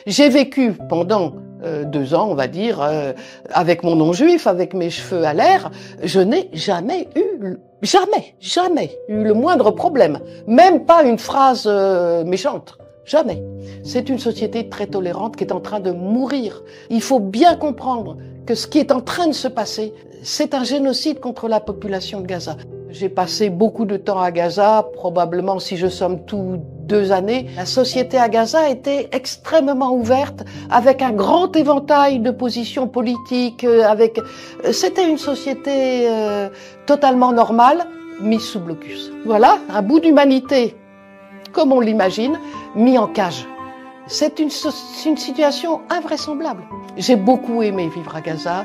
J'ai vécu pendant 2 ans, on va dire, avec mon nom juif, avec mes cheveux à l'air. Je n'ai jamais eu le moindre problème. Même pas une phrase méchante. Jamais. C'est une société très tolérante qui est en train de mourir. Il faut bien comprendre que ce qui est en train de se passer, c'est un génocide contre la population de Gaza. J'ai passé beaucoup de temps à Gaza, probablement si je somme tout 2 années. La société à Gaza était extrêmement ouverte, avec un grand éventail de positions politiques. C'était une société totalement normale, mise sous blocus. Voilà, un bout d'humanité, comme on l'imagine, mis en cage. C'est une situation invraisemblable. J'ai beaucoup aimé vivre à Gaza.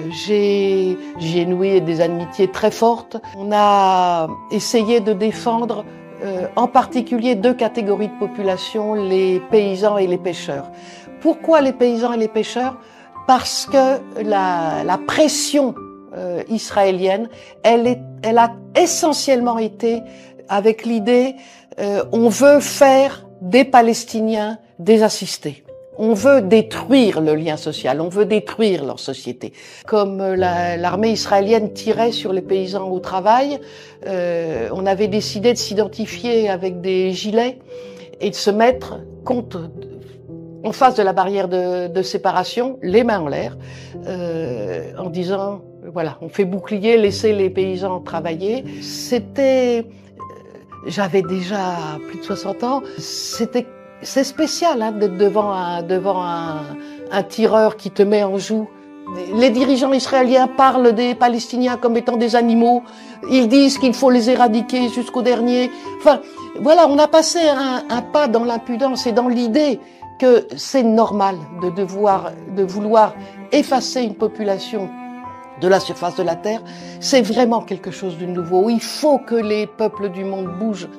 J'ai noué des amitiés très fortes. On a essayé de défendre en particulier 2 catégories de population, les paysans et les pêcheurs. Pourquoi les paysans et les pêcheurs? Parce que la pression israélienne, elle a essentiellement été avec l'idée on veut faire des Palestiniens des assistés. On veut détruire le lien social, on veut détruire leur société. Comme l'armée israélienne tirait sur les paysans au travail, on avait décidé de s'identifier avec des gilets et de se mettre en face de la barrière de séparation, les mains en l'air, en disant, voilà, on fait bouclier, laissez les paysans travailler. J'avais déjà plus de 60 ans, c'est spécial hein, d'être devant un tireur qui te met en joue. Les dirigeants israéliens parlent des Palestiniens comme étant des animaux. Ils disent qu'il faut les éradiquer jusqu'au dernier. Enfin, voilà, on a passé un pas dans l'impudence et dans l'idée que c'est normal de vouloir effacer une population de la surface de la Terre. C'est vraiment quelque chose de nouveau. Il faut que les peuples du monde bougent.